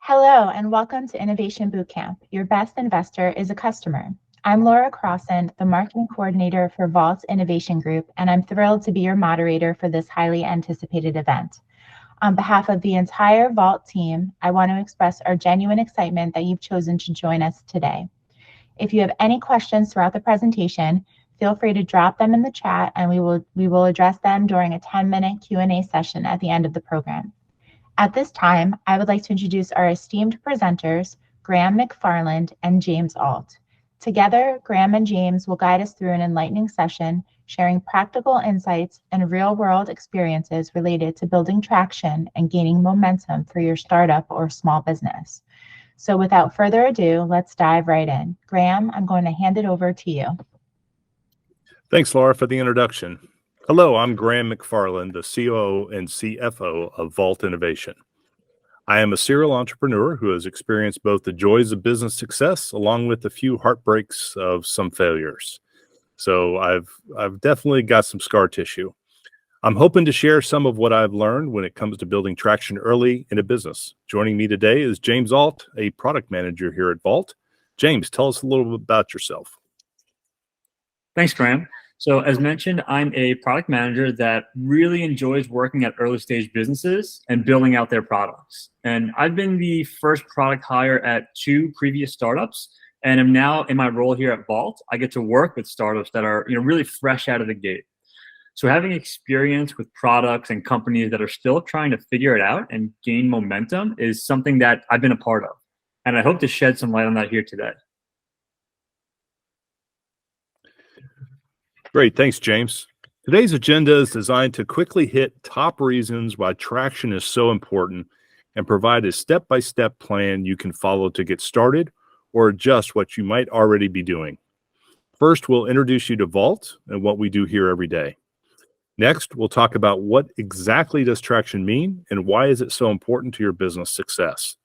Hello, and welcome to Innovation Bootcamp. Your best investor is a customer. I'm Laura Crossan, the marketing coordinator for Vault's Innovation Group, and I'm thrilled to be your moderator for this highly anticipated event. On behalf of the entire Vault team, I want to express our genuine excitement that you've chosen to join us today. If you have any questions throughout the presentation, feel free to drop them in the chat and we will address them during a 10-minute Q&A session at the end of the program. At this time, I would like to introduce our esteemed presenters, Graham McFarland and James Alt. Together, Graham and James will guide us through an enlightening session, sharing practical insights and real-world experiences related to building traction and gaining momentum for your startup or small business. So without further ado, let's dive right in. Graham, I'm going to hand it over to you. Thanks, Laura, for the introduction. Hello, I'm Graham McFarland, the COO and CFO of Vault Innovation. I am a serial entrepreneur who has experienced both the joys of business success along with a few heartbreaks of some failures. So I've definitely got some scar tissue. I'm hoping to share some of what I've learned when it comes to building traction early in a business. Joining me today is James Alt, a product manager here at Vault. James, tell us a little bit about yourself. Thanks, Graham. So as mentioned, I'm a product manager that really enjoys working at early stage businesses and building out their products. And I've been the first product hire at 2 previous startups, and am now in my role here at Vault. I get to work with startups that are really fresh out of the gate. So having experience with products and companies that are still trying to figure it out and gain momentum is something that I've been a part of. And I hope to shed some light on that here today. Great, thanks, James. Today's agenda is designed to quickly hit top reasons why traction is so important and provide a step-by-step plan you can follow to get started or adjust what you might already be doing. First, we'll introduce you to Vault and what we do here every day. Next, we'll talk about what exactly does traction mean and why is it so important to your business success.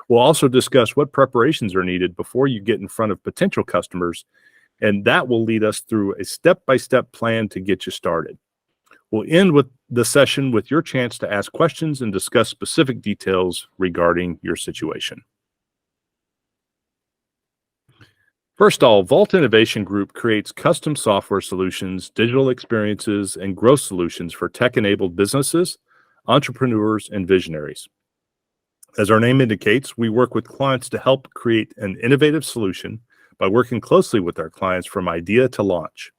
We'll also discuss what preparations are needed before you get in front of potential customers, and that will lead us through a step-by-step plan to get you started. We'll end with the session with your chance to ask questions and discuss specific details regarding your situation. First of all, Vault Innovation Group creates custom software solutions, digital experiences, and growth solutions for tech-enabled businesses, entrepreneurs, and visionaries. As our name indicates, we work with clients to help create an innovative solution by working closely with our clients from idea to launch.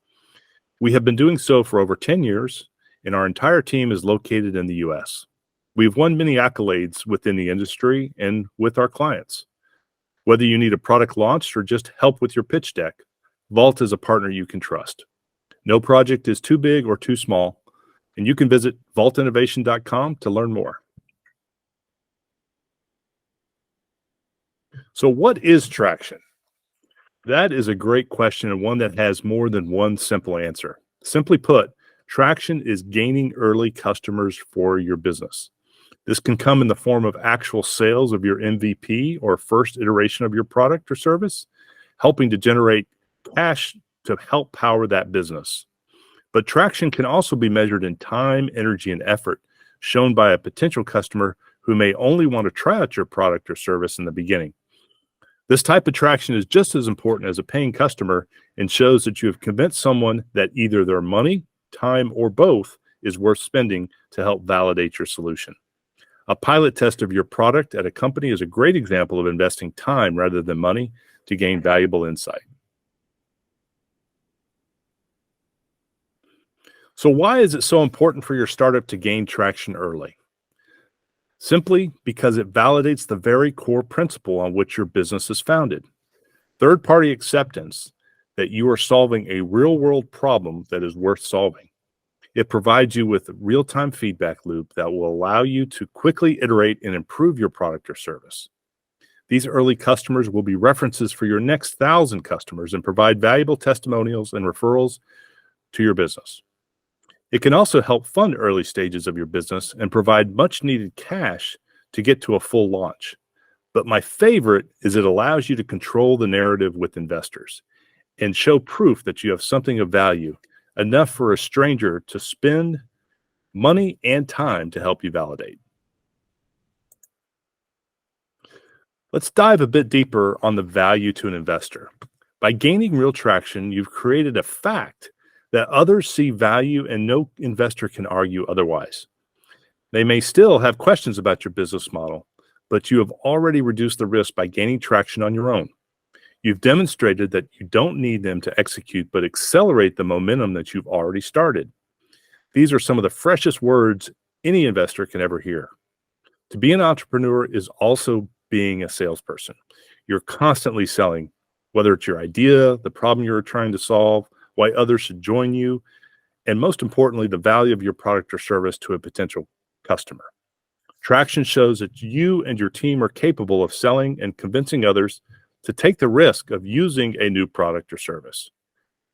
We have been doing so for over 10 years, and our entire team is located in the US. We've won many accolades within the industry and with our clients. Whether you need a product launched or just help with your pitch deck, Vault is a partner you can trust. No project is too big or too small, and you can visit vaultinnovation.com to learn more. So what is traction? That is a great question, and one that has more than one simple answer. Simply put, traction is gaining early customers for your business. This can come in the form of actual sales of your MVP or first iteration of your product or service, helping to generate cash to help power that business. But traction can also be measured in time, energy, and effort shown by a potential customer who may only want to try out your product or service in the beginning. This type of traction is just as important as a paying customer and shows that you have convinced someone that either their money, time, or both is worth spending to help validate your solution. A pilot test of your product at a company is a great example of investing time rather than money to gain valuable insight. So why is it so important for your startup to gain traction early? Simply because it validates the very core principle on which your business is founded. Third-party acceptance that you are solving a real-world problem that is worth solving. It provides you with a real-time feedback loop that will allow you to quickly iterate and improve your product or service. These early customers will be references for your next 1,000 customers and provide valuable testimonials and referrals to your business. It can also help fund early stages of your business and provide much needed cash to get to a full launch. But my favorite is it allows you to control the narrative with investors and show proof that you have something of value, enough for a stranger to spend money and time to help you validate. Let's dive a bit deeper on the value to an investor. By gaining real traction, you've created a fact that others see value and no investor can argue otherwise. They may still have questions about your business model, but you have already reduced the risk by gaining traction on your own. You've demonstrated that you don't need them to execute, but accelerate the momentum that you've already started. These are some of the freshest words any investor can ever hear. To be an entrepreneur is also being a salesperson. You're constantly selling, whether it's your idea, the problem you're trying to solve, why others should join you, and most importantly, the value of your product or service to a potential customer. Traction shows that you and your team are capable of selling and convincing others to take the risk of using a new product or service.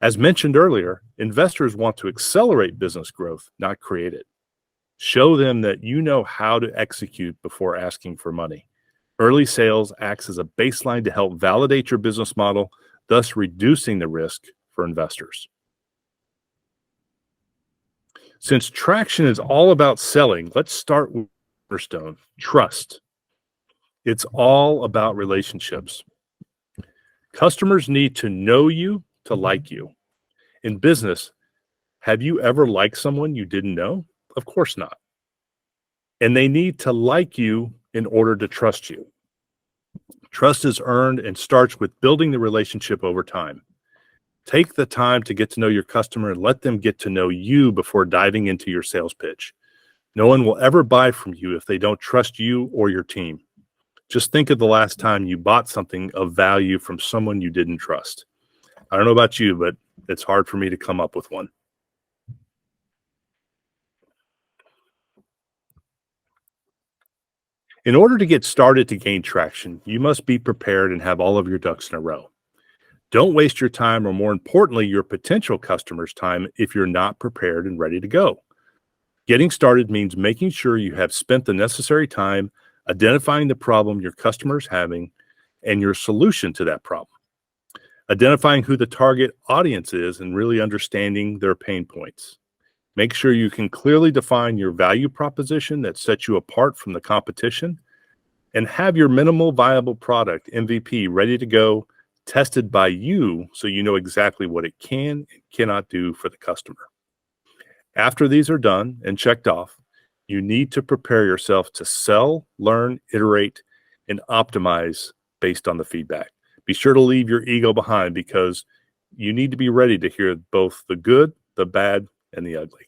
As mentioned earlier, investors want to accelerate business growth, not create it. Show them that you know how to execute before asking for money. Early sales acts as a baseline to help validate your business model, thus reducing the risk for investors. Since traction is all about selling, let's start with cornerstone, trust. It's all about relationships. Customers need to know you to like you. In business, have you ever liked someone you didn't know? Of course not. And they need to like you in order to trust you. Trust is earned and starts with building the relationship over time. Take the time to get to know your customer and let them get to know you before diving into your sales pitch. No one will ever buy from you if they don't trust you or your team. Just think of the last time you bought something of value from someone you didn't trust. I don't know about you, but it's hard for me to come up with one. In order to get started to gain traction, you must be prepared and have all of your ducks in a row. Don't waste your time, or more importantly, your potential customers' time if you're not prepared and ready to go. Getting started means making sure you have spent the necessary time identifying the problem your customer is having and your solution to that problem. Identifying who the target audience is and really understanding their pain points. Make sure you can clearly define your value proposition that sets you apart from the competition, and have your minimal viable product, MVP, ready to go, tested by you so you know exactly what it can and cannot do for the customer. After these are done and checked off, you need to prepare yourself to sell, learn, iterate, and optimize based on the feedback. Be sure to leave your ego behind, because you need to be ready to hear both the good, the bad, and the ugly.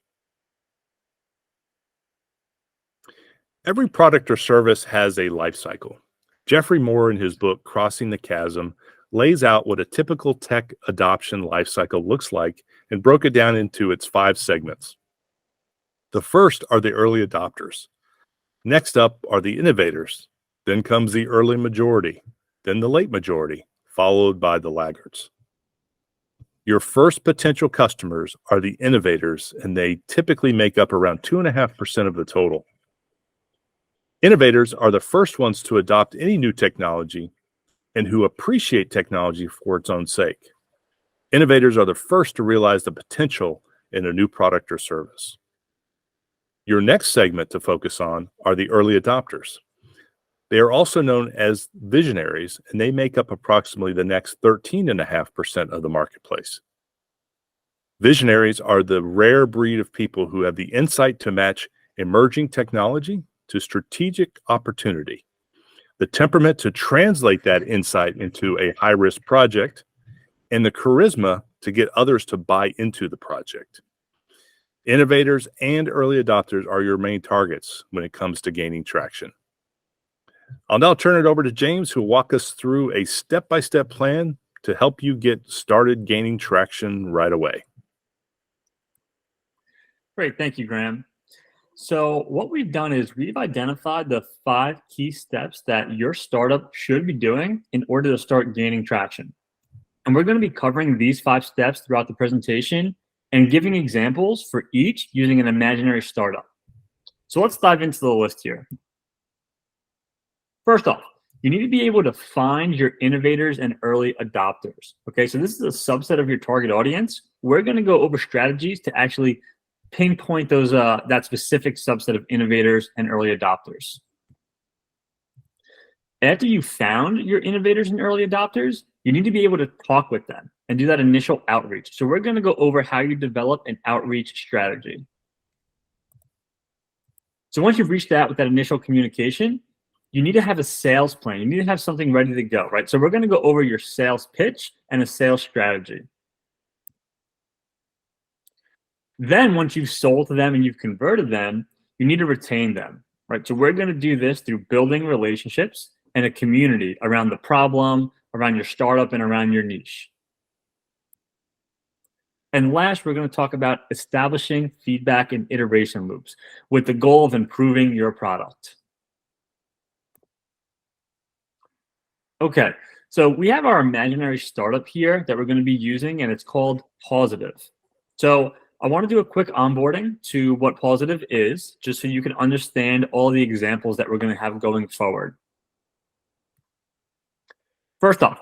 Every product or service has a life cycle. Jeffrey Moore, in his book, Crossing the Chasm, lays out what a typical tech adoption life cycle looks like and broke it down into its 5 segments. The first are the early adopters. Next up are the innovators. Then comes the early majority, then the late majority, followed by the laggards. Your first potential customers are the innovators, and they typically make up around 2.5% of the total. Innovators are the first ones to adopt any new technology and who appreciate technology for its own sake. Innovators are the first to realize the potential in a new product or service. Your next segment to focus on are the early adopters. They are also known as visionaries, and they make up approximately the next 13.5% of the marketplace. Visionaries are the rare breed of people who have the insight to match emerging technology to strategic opportunity, the temperament to translate that insight into a high-risk project, and the charisma to get others to buy into the project. Innovators and early adopters are your main targets when it comes to gaining traction. I'll now turn it over to James, who will walk us through a step-by-step plan to help you get started gaining traction right away. Great, thank you, Graham. So what we've done is we've identified the 5 key steps that your startup should be doing in order to start gaining traction. And we're going to be covering these 5 steps throughout the presentation and giving examples for each using an imaginary startup. So let's dive into the list here. First off, you need to be able to find your innovators and early adopters. Okay, so this is a subset of your target audience. We're going to go over strategies to actually pinpoint those that specific subset of innovators and early adopters. After you found your innovators and early adopters, you need to be able to talk with them and do that initial outreach. So we're going to go over how you develop an outreach strategy. So once you've reached out with that initial communication, you need to have a sales plan. You need to have something ready to go, right? So we're going to go over your sales pitch and a sales strategy. Then once you've sold to them and you've converted them, you need to retain them, right? So we're going to do this through building relationships and a community around the problem, around your startup, and around your niche. And last, we're going to talk about establishing feedback and iteration loops with the goal of improving your product. Okay, so we have our imaginary startup here that we're going to be using, and it's called Pawsitive. So I want to do a quick onboarding to what Pawsitive is, just so you can understand all the examples that we're going to have going forward. First off,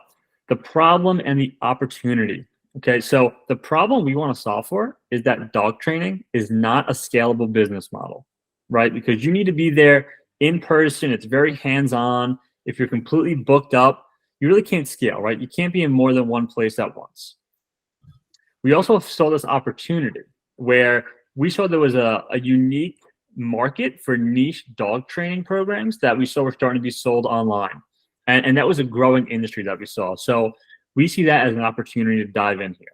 the problem and the opportunity. Okay, so the problem we want to solve for is that dog training is not a scalable business model, right? Because you need to be there in person. It's very hands-on. If you're completely booked up, you really can't scale, right? You can't be in more than one place at once. We also saw this opportunity where we saw there was a unique market for niche dog training programs that we saw were starting to be sold online. And that was a growing industry that we saw. So we see that as an opportunity to dive in here.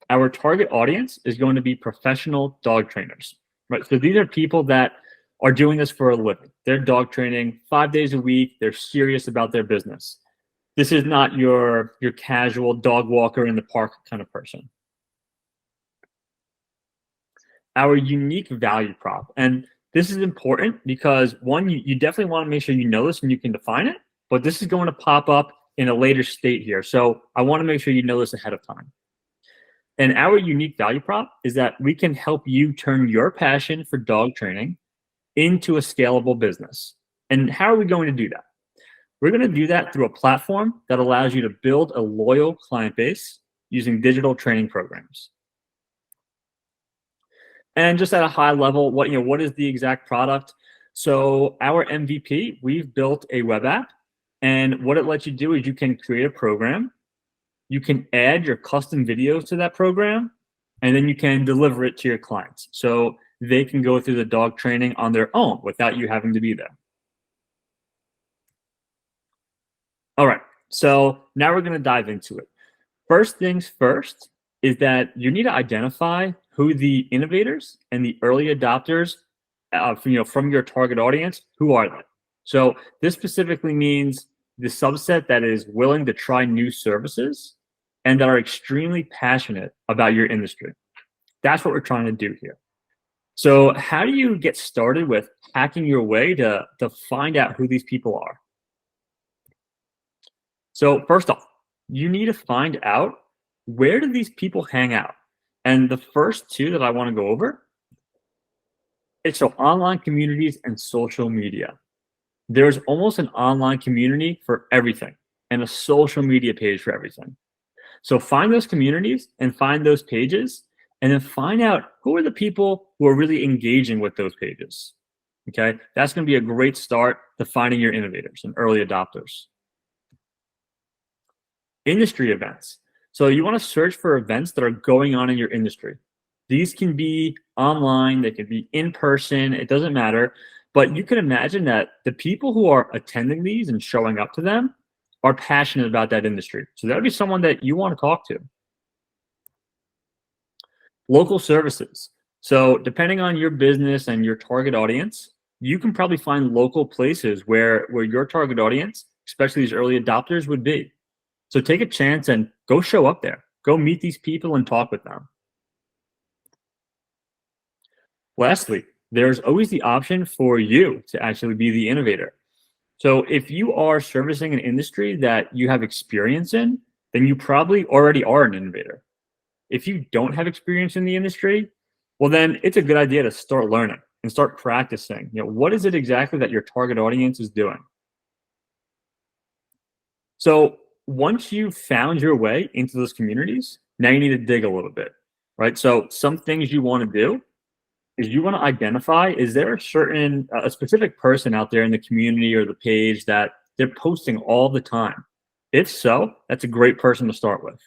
Our target audience is going to be professional dog trainers, right? So these are people that are doing this for a living. They're dog training 5 days a week. They're serious about their business. This is not your casual dog walker in the park kind of person. Our unique value prop. And this is important because one, you definitely want to make sure you know this and you can define it, but this is going to pop up in a later state here. So I want to make sure you know this ahead of time. And our unique value prop is that we can help you turn your passion for dog training into a scalable business. And how are we going to do that? We're going to do that through a platform that allows you to build a loyal client base using digital training programs. And just at a high level, what is the exact product? So our MVP, we've built a web app, and what it lets you do is you can create a program, you can add your custom videos to that program, and then you can deliver it to your clients. So they can go through the dog training on their own without you having to be there. All right, so now we're going to dive into it. First things first is that you need to identify who the innovators and the early adopters from your target audience, who are they? So this specifically means the subset that is willing to try new services and that are extremely passionate about your industry. That's what we're trying to do here. So how do you get started with hacking your way to find out who these people are? So first off, you need to find out, where do these people hang out? And the first two that I want to go over, it's online communities and social media. There's almost an online community for everything and a social media page for everything. So find those communities and find those pages, and then find out who are the people who are really engaging with those pages. Okay, that's going to be a great start to finding your innovators and early adopters. Industry events. So you want to search for events that are going on in your industry. These can be online, they can be in person, it doesn't matter. But you can imagine that the people who are attending these and showing up to them are passionate about that industry. So that would be someone that you want to talk to. Local services. So depending on your business and your target audience, you can probably find local places where your target audience, especially these early adopters, would be. So take a chance and go show up there. Go meet these people and talk with them. Lastly, there's always the option for you to actually be the innovator. So if you are servicing an industry that you have experience in, then you probably already are an innovator. If you don't have experience in the industry, well, then it's a good idea to start learning and start practicing. What is it exactly that your target audience is doing? So once you've found your way into those communities, now you need to dig a little bit, right? So some things you want to do is you want to identify, is there a specific person out there in the community or the page that they're posting all the time? If so, that's a great person to start with.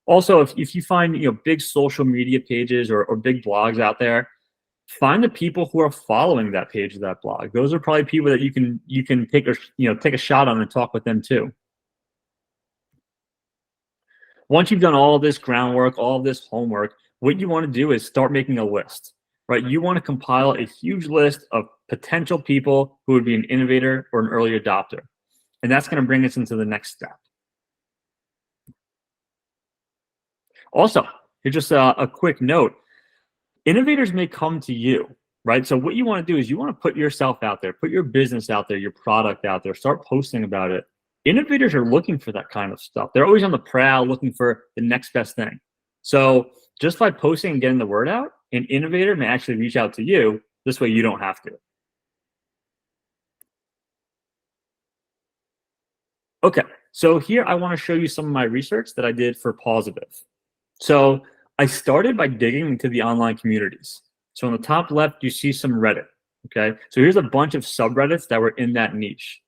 Also, if you find big social media pages or big blogs out there, find the people who are following that page or that blog. Those are probably people that you can take a shot on and talk with them too. Once you've done all this groundwork, all this homework, what you want to do is start making a list, right? You want to compile a huge list of potential people who would be an innovator or an early adopter. And that's going to bring us into the next step. Also, here's just a quick note. Innovators may come to you, right? So what you want to do is you want to put yourself out there, put your business out there, your product out there, start posting about it. Innovators are looking for that kind of stuff. They're always on the prowl looking for the next best thing. So just by posting and getting the word out, an innovator may actually reach out to you. This way you don't have to. Okay, so here I want to show you some of my research that I did for Pawsitive. So I started by digging into the online communities. So on the top left, you see some Reddit, okay? So here's a bunch of subreddits that were in that niche.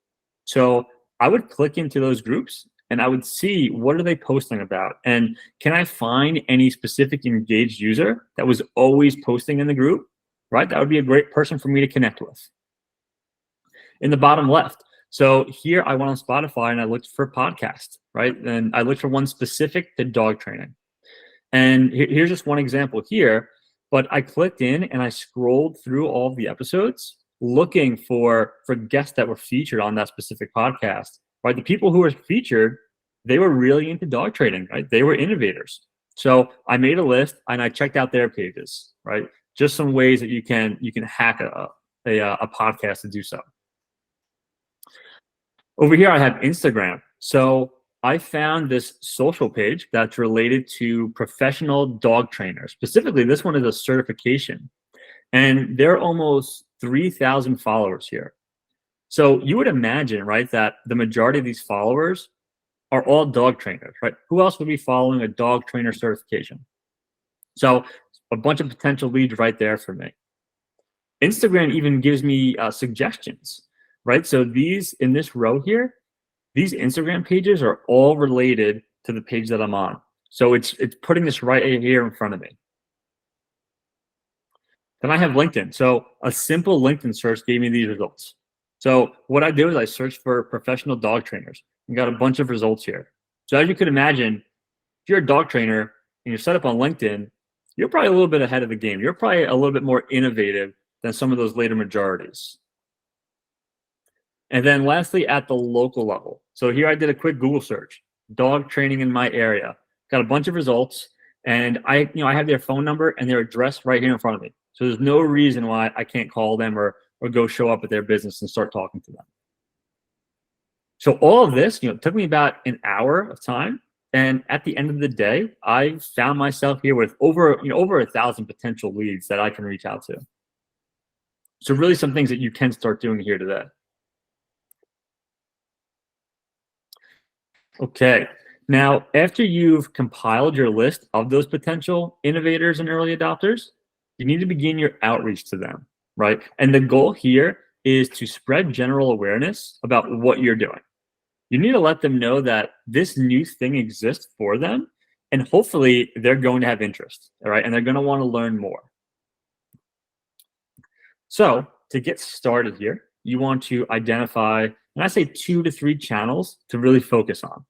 So I would click into those groups and I would see what are they posting about? And can I find any specific engaged user that was always posting in the group, right? That would be a great person for me to connect with. In the bottom left, so here I went on Spotify and I looked for podcasts, right? And I looked for one specific to dog training. And here's just one example here, but I clicked in and I scrolled through all of the episodes looking for guests that were featured on that specific podcast, right? The people who were featured, they were really into dog training, right? They were innovators. So I made a list and I checked out their pages, right? Just some ways that you can hack a podcast to do so. Over here, I have Instagram. So I found this social page that's related to professional dog trainers. Specifically, this one is a certification. And there are almost 3,000 followers here. So you would imagine, right, that the majority of these followers are all dog trainers, right? Who else would be following a dog trainer certification? So a bunch of potential leads right there for me. Instagram even gives me suggestions, right? So these, in this row here, these Instagram pages are all related to the page that I'm on. So it's putting this right here in front of me. Then I have LinkedIn. So a simple LinkedIn search gave me these results. So what I did is I searched for professional dog trainers and got a bunch of results here. So as you could imagine, if you're a dog trainer and you're set up on LinkedIn, you're probably a little bit ahead of the game. You're probably a little bit more innovative than some of those later majorities. And then lastly, at the local level. So here I did a quick Google search, dog training in my area. Got a bunch of results, and I have their phone number and their address right here in front of me. So there's no reason why I can't call them or go show up at their business and start talking to them. So all of this, took me about an hour of time. And at the end of the day, I found myself here with over 1,000 potential leads that I can reach out to. So really some things that you can start doing here today. Okay, now after you've compiled your list of those potential innovators and early adopters, you need to begin your outreach to them, right? And the goal here is to spread general awareness about what you're doing. You need to let them know that this new thing exists for them, and hopefully they're going to have interest, all right? And they're going to want to learn more. So to get started here, you want to identify, and I say 2 to 3 channels to really focus on.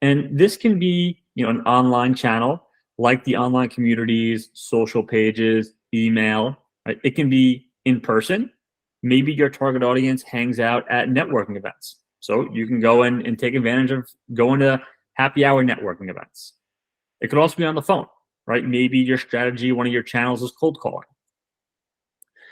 And this can be, an online channel like the online communities, social pages, email. Right? It can be in person. Maybe your target audience hangs out at networking events. So you can go in and take advantage of going to happy hour networking events. It could also be on the phone, right? Maybe your strategy, one of your channels is cold calling.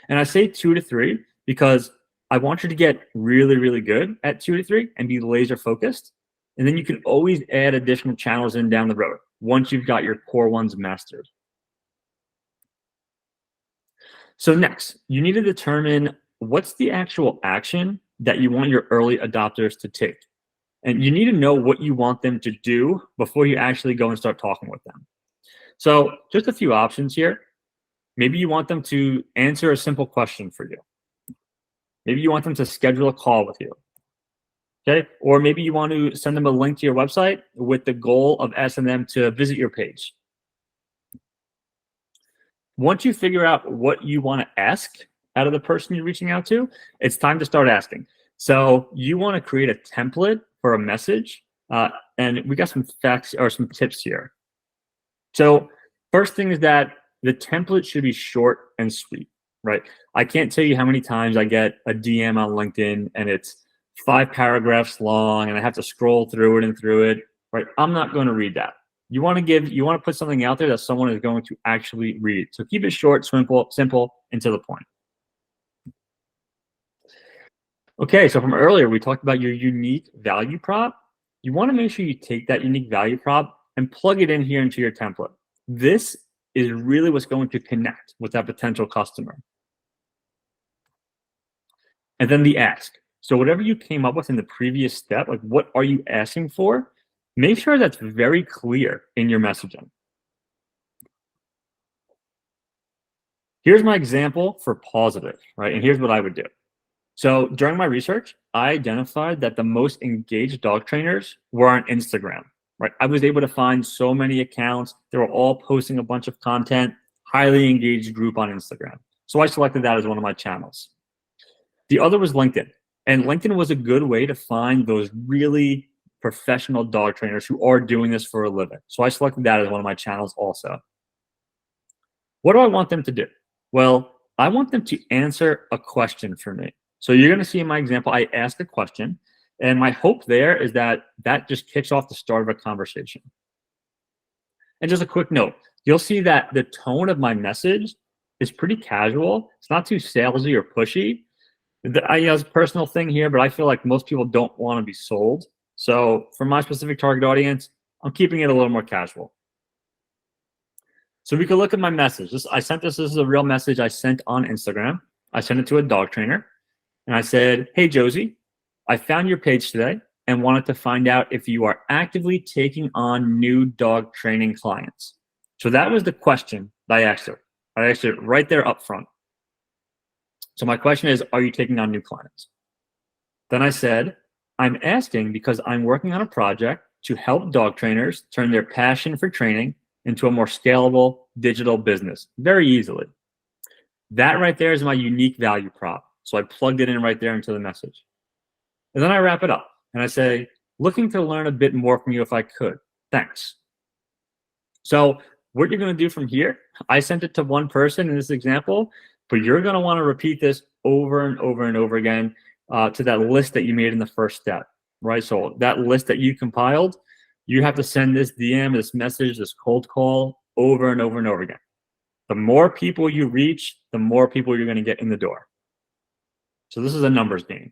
And I say 2 to 3 because I want you to get really, really good at 2 to 3 and be laser focused. And then you can always add additional channels in down the road once you've got your core ones mastered. So next, you need to determine what's the actual action that you want your early adopters to take. And you need to know what you want them to do before you actually go and start talking with them. So just a few options here. Maybe you want them to answer a simple question for you. Maybe you want them to schedule a call with you. Okay, or maybe you want to send them a link to your website with the goal of asking them to visit your page. Once you figure out what you want to ask out of the person you're reaching out to, it's time to start asking. So you want to create a template for a message, and we got some facts or some tips here. So first thing is that the template should be short and sweet, right? I can't tell you how many times I get a DM on LinkedIn and it's 5 paragraphs long and I have to scroll through it, right? I'm not going to read that. You want to put something out there that someone is going to actually read. So keep it short, simple, and to the point. Okay, so from earlier, we talked about your unique value prop. You want to make sure you take that unique value prop and plug it in here into your template. This is really what's going to connect with that potential customer. And then the ask. So whatever you came up with in the previous step, like what are you asking for? Make sure that's very clear in your messaging. Here's my example for Pawsitive, right? And here's what I would do. So during my research, I identified that the most engaged dog trainers were on Instagram, right? I was able to find so many accounts. They were all posting a bunch of content, highly engaged group on Instagram. So I selected that as one of my channels. The other was LinkedIn. And LinkedIn was a good way to find those really professional dog trainers who are doing this for a living. So I selected that as one of my channels also. What do I want them to do? Well, I want them to answer a question for me. So you're going to see in my example, I ask a question, and my hope there is that that just kicks off the start of a conversation. And just a quick note, you'll see that the tone of my message is pretty casual. It's not too salesy or pushy. It's a personal thing here, but I feel like most people don't want to be sold. So for my specific target audience, I'm keeping it a little more casual. So we can look at my message. This is a real message I sent on Instagram. I sent it to a dog trainer. And I said, hey, Josie, I found your page today and wanted to find out if you are actively taking on new dog training clients. So that was the question that I asked her. I asked it right there up front. So my question is, are you taking on new clients? Then I said, I'm asking because I'm working on a project to help dog trainers turn their passion for training into a more scalable digital business very easily. That right there is my unique value prop. So I plugged it in right there into the message. And then I wrap it up and I say, looking to learn a bit more from you if I could. Thanks. So what you're going to do from here, I sent it to one person in this example, but you're going to want to repeat this over and over and over again to that list that you made in the first step, right? So that list that you compiled, you have to send this DM, this message, this cold call over and over and over again. The more people you reach, the more people you're going to get in the door. So this is a numbers game.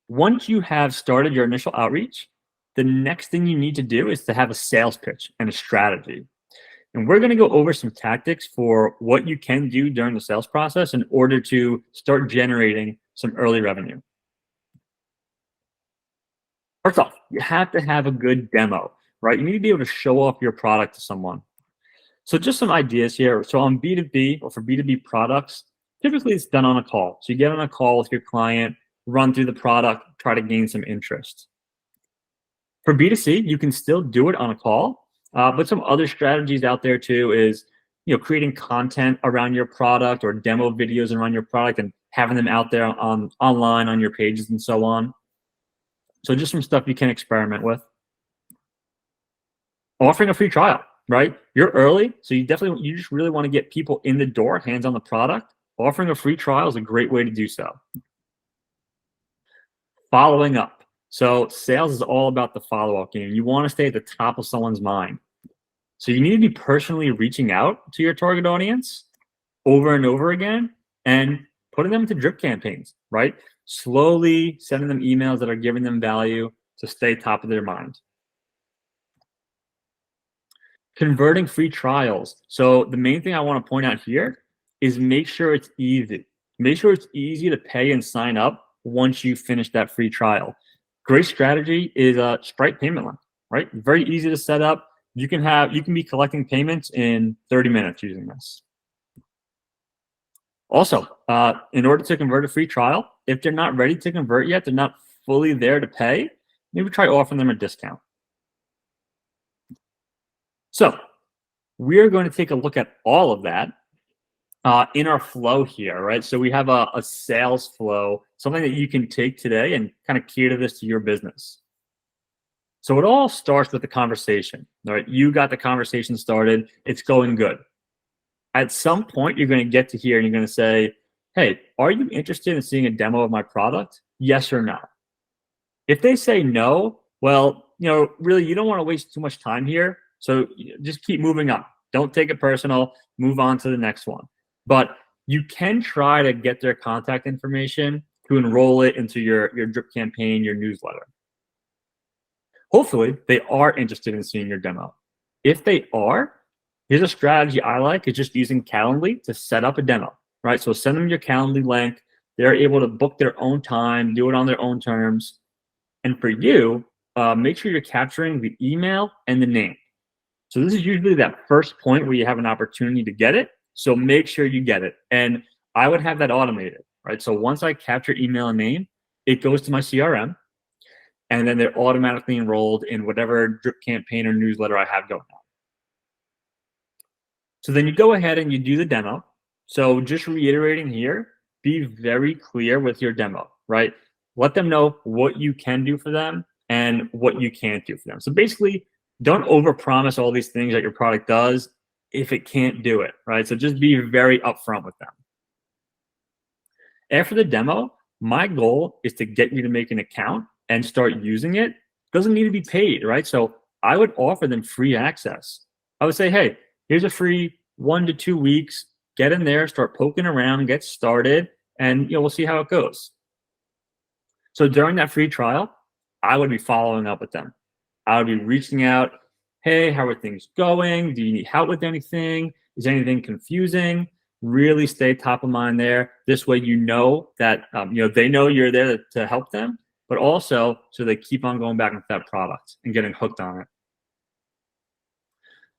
Once you have started your initial outreach, the next thing you need to do is to have a sales pitch and a strategy. And we're going to go over some tactics for what you can do during the sales process in order to start generating some early revenue. First off, you have to have a good demo, right? You need to be able to show off your product to someone. So just some ideas here. So on B2B or for B2B products, typically it's done on a call. So you get on a call with your client, run through the product, try to gain some interest. For B2C, you can still do it on a call, but some other strategies out there too is, creating content around your product or demo videos around your product and having them out there online on your pages and so on. So just some stuff you can experiment with. Offering a free trial, right? You're early, so you just really want to get people in the door, hands on the product. Offering a free trial is a great way to do so. Following up. So sales is all about the follow-up game. You want to stay at the top of someone's mind. So you need to be personally reaching out to your target audience over and over again and putting them into drip campaigns, right? Slowly sending them emails that are giving them value to stay top of their mind. Converting free trials. So the main thing I want to point out here is make sure it's easy. Make sure it's easy to pay and sign up once you finish that free trial. Great strategy is a Stripe payment line, right? Very easy to set up, You can be collecting payments in 30 minutes using this. Also, in order to convert a free trial, if they're not ready to convert yet, they're not fully there to pay, maybe try offering them a discount. So we're going to take a look at all of that in our flow here, right? So we have a sales flow, something that you can take today and kind of cater this to your business. So it all starts with the conversation, right? You got the conversation started. It's going good. At some point, you're going to get to here and you're going to say, hey, are you interested in seeing a demo of my product? Yes or no? If they say no, well, really, you don't want to waste too much time here. So just keep moving on. Don't take it personal. Move on to the next one. But you can try to get their contact information to enroll it into your drip campaign, your newsletter. Hopefully, they are interested in seeing your demo. If they are, here's a strategy I like, is just using Calendly to set up a demo, right? So send them your Calendly link. They're able to book their own time, do it on their own terms. And for you, make sure you're capturing the email and the name. So this is usually that first point where you have an opportunity to get it. So make sure you get it. And I would have that automated, right? So once I capture email and name, it goes to my CRM. And then they're automatically enrolled in whatever drip campaign or newsletter I have going on. So then you go ahead and you do the demo. So just reiterating here, be very clear with your demo, right? Let them know what you can do for them and what you can't do for them. So basically, don't overpromise all these things that your product does if it can't do it, right? So just be very upfront with them. After the demo, my goal is to get you to make an account and start using it. Doesn't need to be paid, right? So I would offer them free access. I would say, hey, here's a free 1 to 2 weeks. Get in there, start poking around, get started, and we'll see how it goes. So during that free trial, I would be following up with them. I would be reaching out. Hey, how are things going? Do you need help with anything? Is anything confusing? Really stay top of mind there. This way, that they know you're there to help them, but also so they keep on going back into that product and getting hooked on it.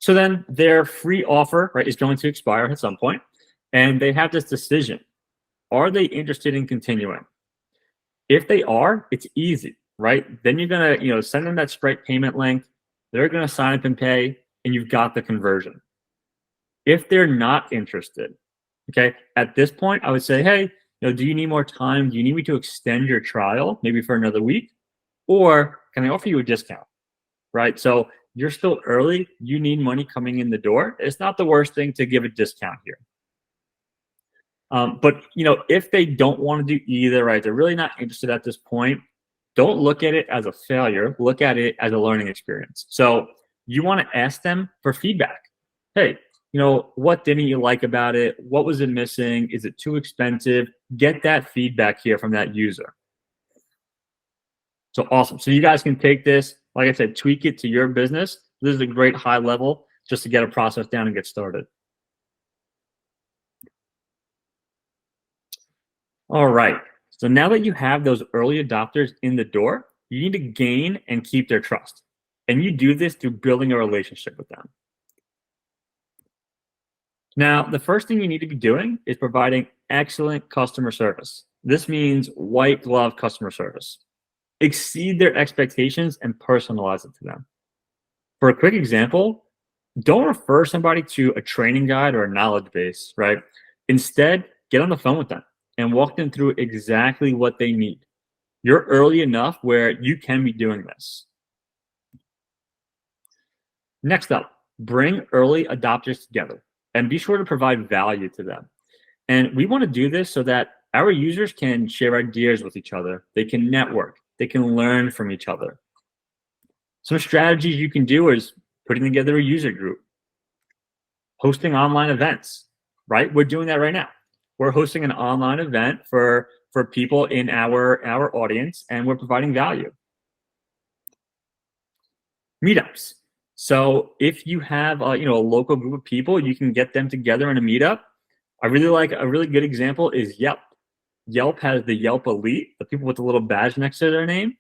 So then their free offer, right, is going to expire at some point, and they have this decision. Are they interested in continuing? If they are, it's easy, right? Then you're going to send them that Stripe payment link. They're going to sign up and pay, and you've got the conversion. If they're not interested, okay, at this point, I would say, hey, do you need more time? Do you need me to extend your trial, maybe for another week? Or can I offer you a discount, right? So you're still early. You need money coming in the door. It's not the worst thing to give a discount here. But if they don't want to do either, right, they're really not interested at this point, don't look at it as a failure. Look at it as a learning experience. So you want to ask them for feedback. Hey, what didn't you like about it? What was it missing? Is it too expensive? Get that feedback here from that user. So awesome. So you guys can take this, like I said, tweak it to your business. This is a great high level just to get a process down and get started. All right. So now that you have those early adopters in the door, you need to gain and keep their trust. And you do this through building a relationship with them. Now, the first thing you need to be doing is providing excellent customer service. This means white glove customer service. Exceed their expectations and personalize it to them. For a quick example, don't refer somebody to a training guide or a knowledge base, right? Instead, get on the phone with them and walk them through exactly what they need. You're early enough where you can be doing this. Next up, bring early adopters together and be sure to provide value to them. And we want to do this so that our users can share ideas with each other. They can network. They can learn from each other. Some strategies you can do is putting together a user group, hosting online events, right? We're doing that right now. We're hosting an online event for people in our audience, and we're providing value. Meetups. So if you have a local group of people, you can get them together in a meetup. I really like a really good example is Yelp. Yelp has the Yelp Elite, the people with the little badge next to their name.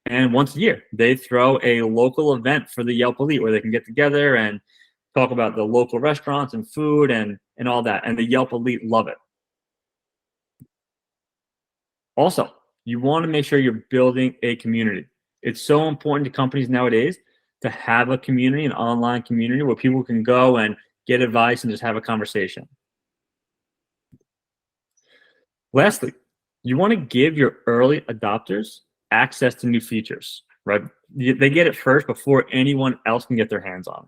And once a year, they throw a local event for the Yelp Elite where they can get together and talk about the local restaurants and food and all that. And the Yelp Elite love it. Also, you want to make sure you're building a community. It's so important to companies nowadays to have a community, an online community where people can go and get advice and just have a conversation. Lastly, you want to give your early adopters access to new features, right? They get it first before anyone else can get their hands on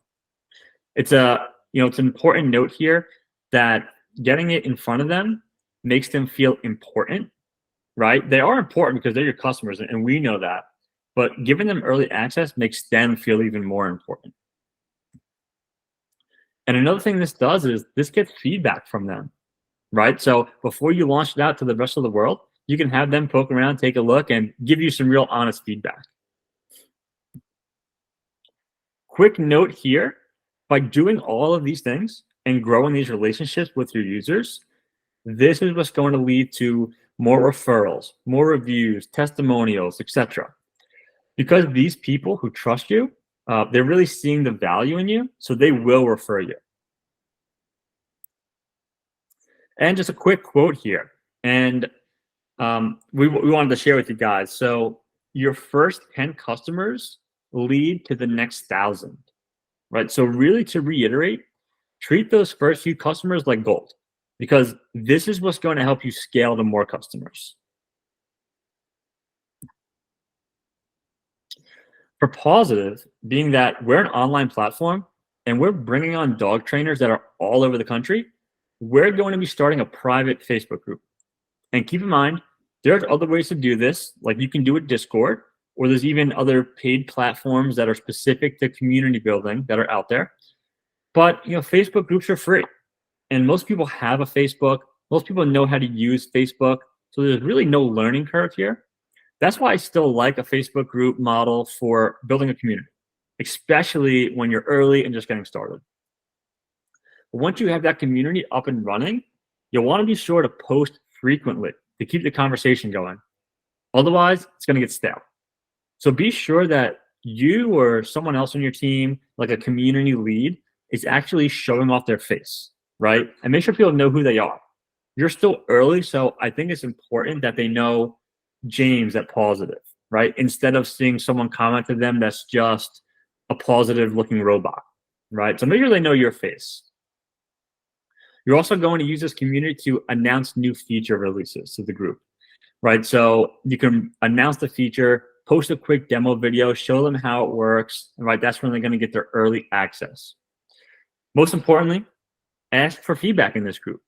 it. It's an important note here that getting it in front of them makes them feel important, right? They are important because they're your customers, and we know that. But giving them early access makes them feel even more important. And another thing this does is this gets feedback from them, right? So before you launch it out to the rest of the world, you can have them poke around, take a look, and give you some real honest feedback. Quick note here, by doing all of these things and growing these relationships with your users, this is what's going to lead to more referrals, more reviews, testimonials, etc. Because these people who trust you, they're really seeing the value in you, so they will refer you. And just a quick quote here, and we wanted to share with you guys. So your first 10 customers lead to the next 1,000, right? So really, to reiterate, treat those first few customers like gold, because this is what's going to help you scale to more customers. For Pawsitive, being that we're an online platform and we're bringing on dog trainers that are all over the country, we're going to be starting a private Facebook group. And keep in mind, there's other ways to do this, like you can do it Discord, or there's even other paid platforms that are specific to community building that are out there. But Facebook groups are free, and most people have a Facebook. Most people know how to use Facebook, so there's really no learning curve here. That's why I still like a Facebook group model for building a community, especially when you're early and just getting started. But once you have that community up and running, you'll want to be sure to post frequently to keep the conversation going. Otherwise, it's going to get stale. So be sure that you or someone else on your team, like a community lead, is actually showing off their face, right? And make sure people know who they are. You're still early, so I think it's important that they know James at Pawsitive, right? Instead of seeing someone comment to them that's just a Pawsitive looking robot, right? So make sure they know your face. You're also going to use this community to announce new feature releases to the group, right? So you can announce the feature, post a quick demo video, show them how it works, right? That's when they're going to get their early access. Most importantly, ask for feedback in this group.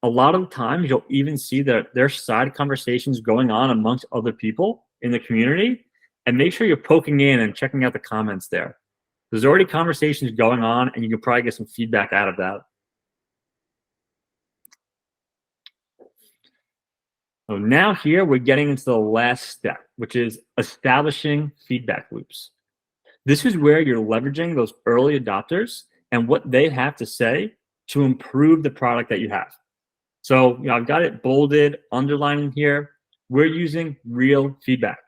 A lot of times you'll even see that there's side conversations going on amongst other people in the community, and make sure you're poking in and checking out the comments there. There's already conversations going on, and you can probably get some feedback out of that. So now here we're getting into the last step, which is establishing feedback loops. This is where you're leveraging those early adopters and what they have to say to improve the product that you have. So I've got it bolded, underlining here. We're using real feedback.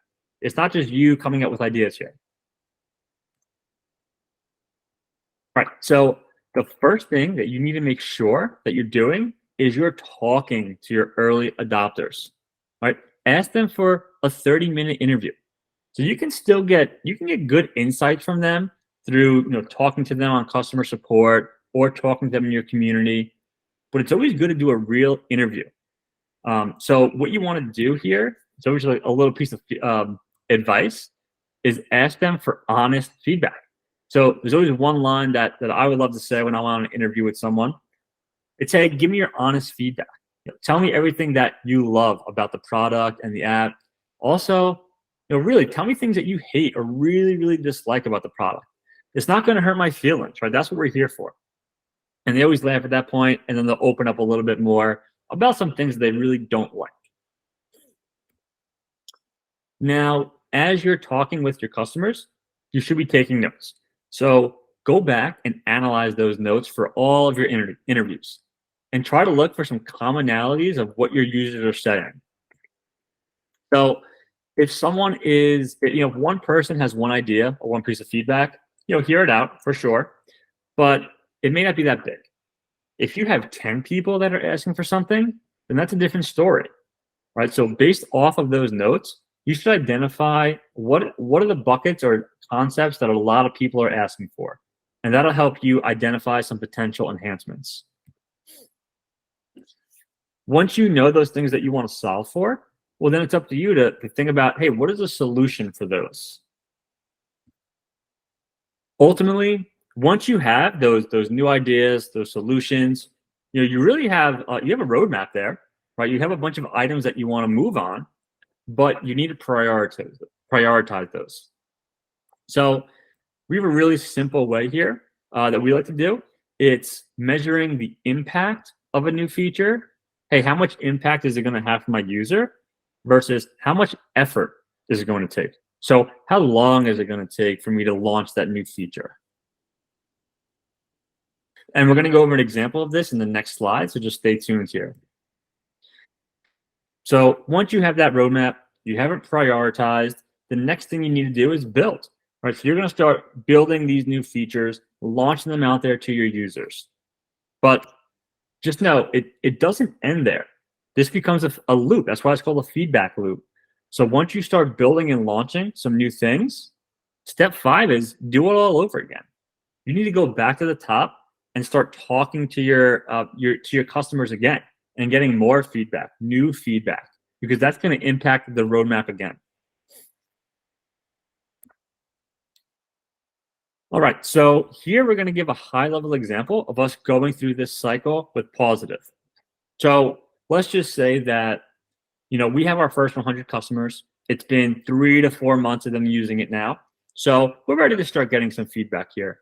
It's not just you coming up with ideas here. All right, so the first thing that you need to make sure that you're doing is you're talking to your early adopters, right? Ask them for a 30-minute interview. So you can get good insights from them through talking to them on customer support or talking to them in your community. But it's always good to do a real interview. So what you want to do here, it's always like a little piece of advice, is ask them for honest feedback. So there's always one line that I would love to say when I'm on an interview with someone. It's, hey, give me your honest feedback. Tell me everything that you love about the product and the app. Also, really tell me things that you hate or really, really dislike about the product. It's not going to hurt my feelings, right? That's what we're here for. And they always laugh at that point, and then they'll open up a little bit more about some things they really don't like. Now, as you're talking with your customers, you should be taking notes. So go back and analyze those notes for all of your interviews and try to look for some commonalities of what your users are saying. So if someone is, if one person has one idea or one piece of feedback, hear it out for sure, but it may not be that big. If you have 10 people that are asking for something, then that's a different story, right? So based off of those notes, you should identify what are the buckets or concepts that a lot of people are asking for. And that'll help you identify some potential enhancements. Once you know those things that you want to solve for, well, then it's up to you to think about, hey, what is the solution for those? Ultimately, once you have those new ideas, those solutions, you really have you have a roadmap there, right? You have a bunch of items that you want to move on, but you need to prioritize those. So we have a really simple way here that we like to do. It's measuring the impact of a new feature. Hey, how much impact is it going to have for my user versus how much effort is it going to take? So how long is it going to take for me to launch that new feature? And we're going to go over an example of this in the next slide, so just stay tuned here. So once you have that roadmap, you have it prioritized, the next thing you need to do is build. Right, so you're going to start building these new features, launching them out there to your users. But just know, it doesn't end there. This becomes a loop. That's why it's called a feedback loop. So once you start building and launching some new things, step 5 is do it all over again. You need to go back to the top and start talking to your customers again and getting more feedback, new feedback, because that's going to impact the roadmap again. All right, so here we're going to give a high-level example of us going through this cycle with Pawsitive. So let's just say that, we have our first 100 customers. It's been 3 to 4 months of them using it now. So we're ready to start getting some feedback here.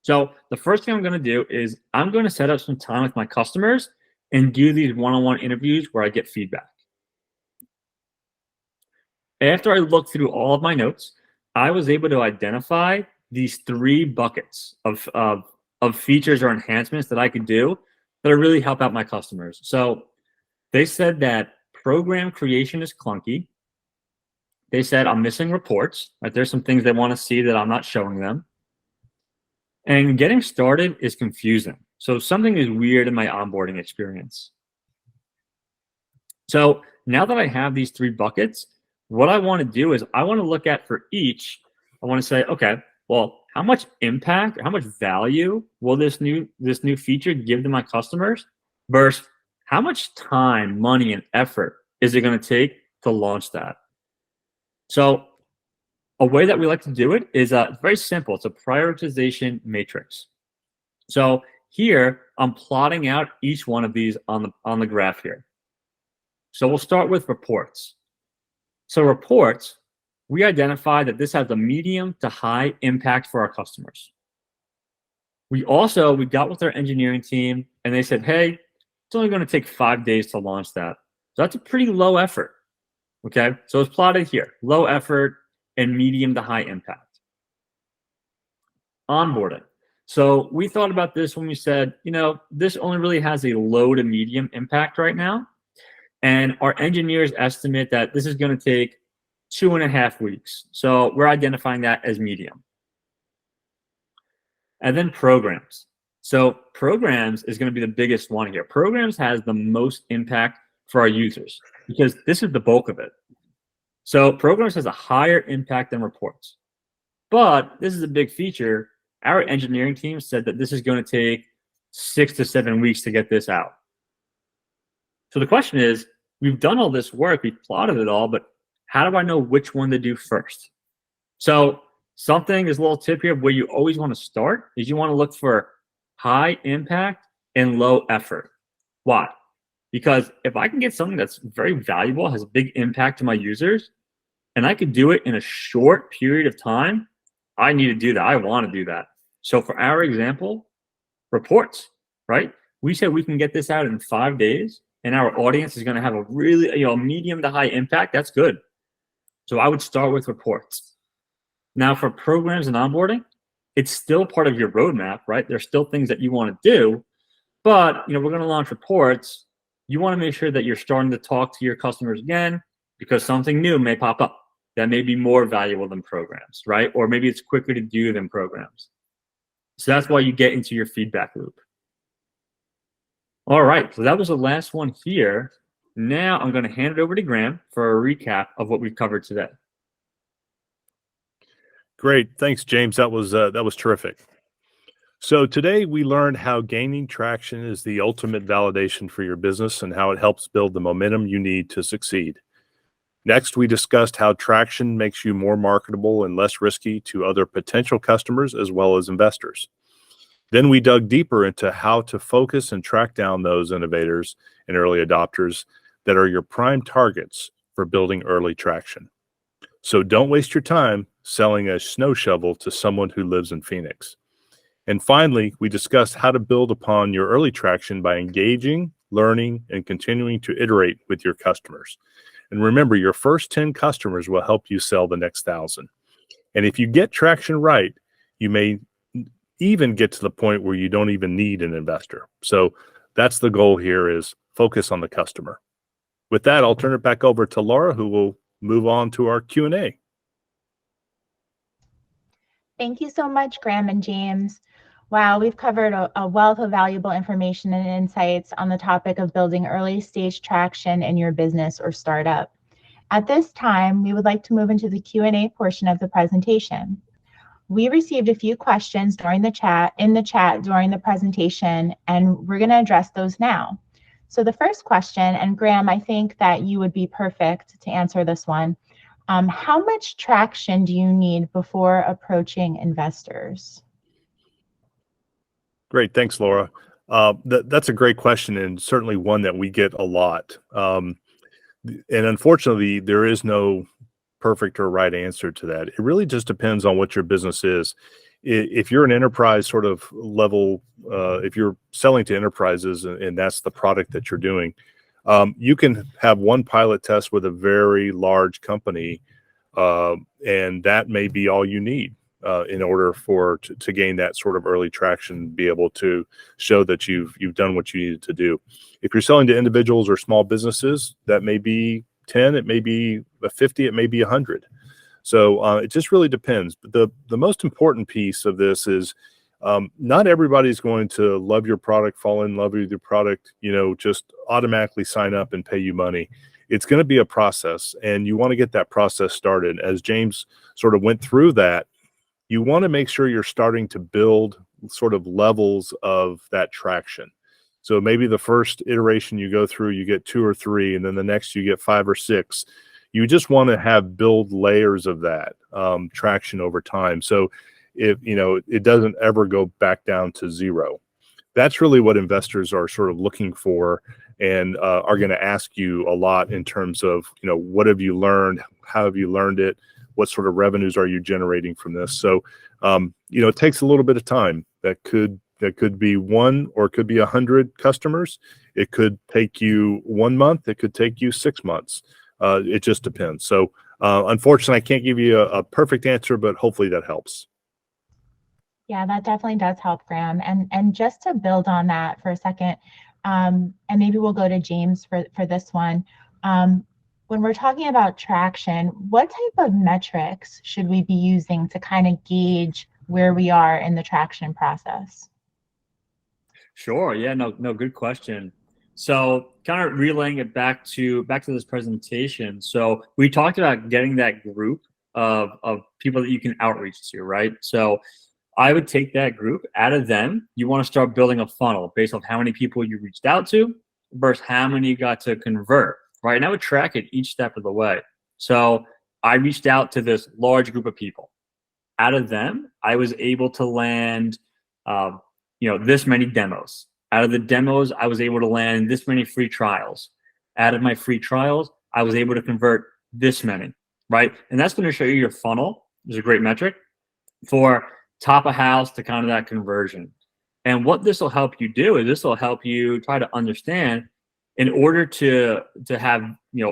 So the first thing I'm going to do is I'm going to set up some time with my customers and do these one-on-one interviews where I get feedback. After I look through all of my notes, I was able to identify these 3 buckets of features or enhancements that I could do that really help out my customers. So they said that program creation is clunky. They said I'm missing reports. Right? There's some things they want to see that I'm not showing them. And getting started is confusing. So something is weird in my onboarding experience. So now that I have these 3 buckets, what I want to do is I want to look at for each, I want to say, okay, well, how much impact, how much value will this new feature give to my customers versus how much time, money, and effort is it going to take to launch that? So a way that we like to do it is very simple. It's a prioritization matrix. So here I'm plotting out each one of these on the graph here. So we'll start with reports. So reports, we identify that this has a medium to high impact for our customers. We got with our engineering team and they said, hey, it's only going to take 5 days to launch that. So that's a pretty low effort. Okay, so it's plotted here, low effort and medium to high impact. Onboarding. So we thought about this when we said, this only really has a low to medium impact right now. And our engineers estimate that this is going to take 2.5 weeks. So we're identifying that as medium. And then programs. So programs is going to be the biggest one here. Programs has the most impact for our users because this is the bulk of it. So programs has a higher impact than reports. But this is a big feature. Our engineering team said that this is going to take 6 to 7 weeks to get this out. So the question is, we've done all this work, we've plotted it all, but how do I know which one to do first? So something is a little tip here where you always want to start is you want to look for high impact and low effort. Why? Because if I can get something that's very valuable, has a big impact to my users, and I could do it in a short period of time, I need to do that. I want to do that. So for our example, reports, right? We said we can get this out in 5 days, and our audience is going to have a really, medium to high impact. That's good. So I would start with reports. Now for programs and onboarding, it's still part of your roadmap, right? There's still things that you want to do, but we're going to launch reports. You want to make sure that you're starting to talk to your customers again. because something new may pop up that may be more valuable than programs, right? Or maybe it's quicker to do than programs. So that's why you get into your feedback loop. All right, so that was the last one here. Now I'm going to hand it over to Graham for a recap of what we've covered today. Great. Thanks, James. That was terrific. So today we learned how gaining traction is the ultimate validation for your business and how it helps build the momentum you need to succeed. Next, we discussed how traction makes you more marketable and less risky to other potential customers as well as investors. Then we dug deeper into how to focus and track down those innovators and early adopters that are your prime targets for building early traction. So don't waste your time selling a snow shovel to someone who lives in Phoenix. And finally, we discussed how to build upon your early traction by engaging, learning, and continuing to iterate with your customers. And remember, your first 10 customers will help you sell the next 1,000. And if you get traction right, you may even get to the point where you don't even need an investor. So that's the goal here, is focus on the customer. With that, I'll turn it back over to Laura, who will move on to our Q&A. Thank you so much, Graham and James. Wow, we've covered a wealth of valuable information and insights on the topic of building early stage traction in your business or startup. At this time, we would like to move into the Q&A portion of the presentation. We received a few questions in the chat during the presentation, and we're going to address those now. So the first question, and Graham, I think that you would be perfect to answer this one. How much traction do you need before approaching investors? Great. Thanks, Laura. That's a great question, and certainly one that we get a lot. And unfortunately, there is no perfect or right answer to that. It really just depends on what your business is. If you're an enterprise sort of level, if you're selling to enterprises and that's the product that you're doing, you can have one pilot test with a very large company, and that may be all you need in order to gain that sort of early traction, be able to show that you've done what you needed to do. If you're selling to individuals or small businesses, that may be 10, it may be 50, it may be 100. So it just really depends. But the most important piece of this is not everybody's going to love your product, fall in love with your product, just automatically sign up and pay you money. It's going to be a process, and you want to get that process started. As James sort of went through that, you want to make sure you're starting to build sort of levels of that traction. So maybe the first iteration you go through, you get 2 or 3, and then the next you get 5 or 6. You just want to build layers of that traction over time. So it doesn't ever go back down to 0. That's really what investors are sort of looking for, and are going to ask you a lot in terms of, what have you learned? How have you learned it? What sort of revenues are you generating from this? So, it takes a little bit of time. That could be 1 or it could be 100 customers. It could take you 1 month. It could take you 6 months. It just depends. So, unfortunately, I can't give you a perfect answer, but hopefully that helps. Yeah, that definitely does help, Graham. And just to build on that for a second, and maybe we'll go to James for this one. When we're talking about traction, what type of metrics should we be using to kind of gauge where we are in the traction process? Sure. Yeah, no, good question. So kind of relaying it back to this presentation. So we talked about getting that group of people that you can outreach to, right? So I would take that group. Out of them, you want to start building a funnel based on how many people you reached out to versus how many you got to convert, right? And I would track it each step of the way. So I reached out to this large group of people. Out of them, I was able to land, this many demos. Out of the demos, I was able to land this many free trials. Out of my free trials, I was able to convert this many, right? And that's going to show you your funnel. Is a great metric for top of house to kind of that conversion. And what this will help you do is this will help you try to understand, in order to have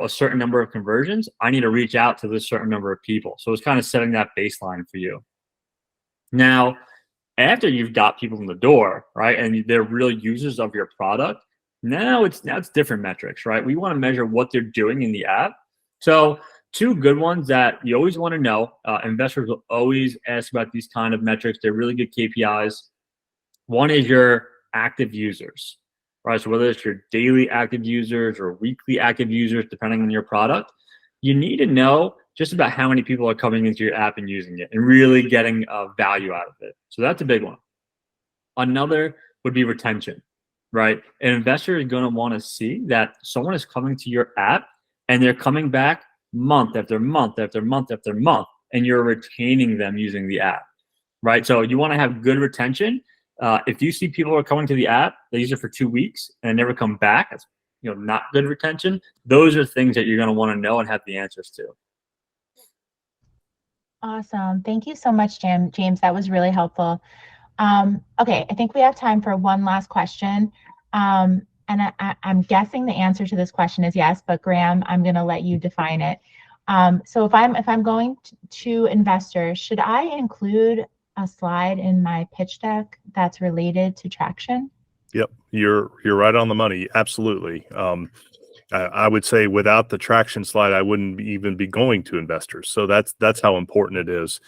a certain number of conversions, I need to reach out to this certain number of people. So it's kind of setting that baseline for you. Now, after you've got people in the door, right, and they're real users of your product, now it's different metrics, right? We want to measure what they're doing in the app, So two good ones that you always want to know. Investors will always ask about these kind of metrics. They're really good KPIs. One is your active users, right? So whether it's your daily active users or weekly active users, depending on your product, you need to know just about how many people are coming into your app and using it and really getting value out of it. So that's a big one. Another would be retention, right? An investor is going to want to see that someone is coming to your app and they're coming back month after month after month after month, and you're retaining them using the app, right? So you want to have good retention. If you see people are coming to the app, they use it for 2 weeks and never come back, that's not good retention. Those are things that you're going to want to know and have the answers to. Awesome. Thank you so much, James. That was really helpful. Okay, I think we have time for one last question. And I'm guessing the answer to this question is yes, but Graham, I'm going to let you define it. So if I'm going to investors, should I include a slide in my pitch deck that's related to traction? Yep, you're right on the money. Absolutely. I would say without the traction slide, I wouldn't even be going to investors. So that's how important it is.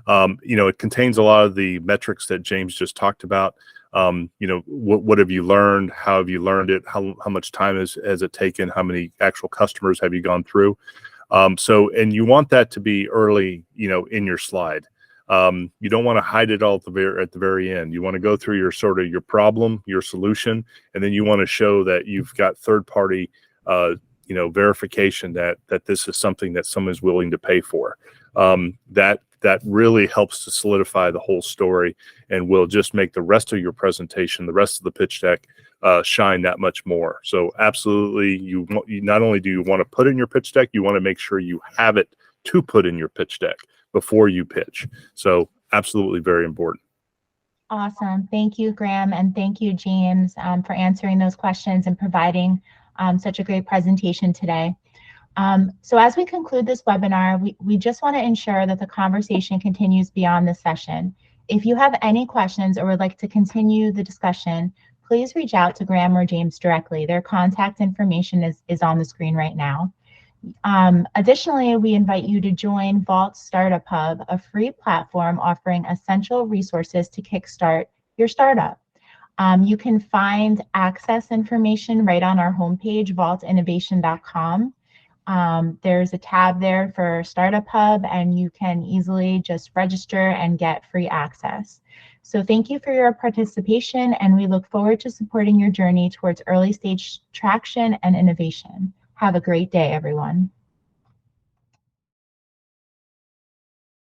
It contains a lot of the metrics that James just talked about. What have you learned? How have you learned it? How much time has it taken? How many actual customers have you gone through? And you want that to be early, in your slide. You don't want to hide it all at the very end. You want to go through your problem, your solution, and then you want to show that you've got third-party, verification that this is something that someone's willing to pay for. That really helps to solidify the whole story and will just make the rest of your presentation, the rest of the pitch deck, shine that much more. So absolutely, you not only do you want to put in your pitch deck, you want to make sure you have it to put in your pitch deck before you pitch. So absolutely very important. Awesome. Thank you, Graham, and thank you, James, for answering those questions and providing such a great presentation today. So as we conclude this webinar, we just want to ensure that the conversation continues beyond this session. If you have any questions or would like to continue the discussion, please reach out to Graham or James directly. Their contact information is on the screen right now. Additionally, we invite you to join Vault's Startup Hub, a free platform offering essential resources to kickstart your startup. You can find access information right on our homepage, vaultinnovation.com. There's a tab there for Startup Hub, and you can easily just register and get free access. So thank you for your participation, and we look forward to supporting your journey towards early stage traction and innovation. Have a great day, everyone.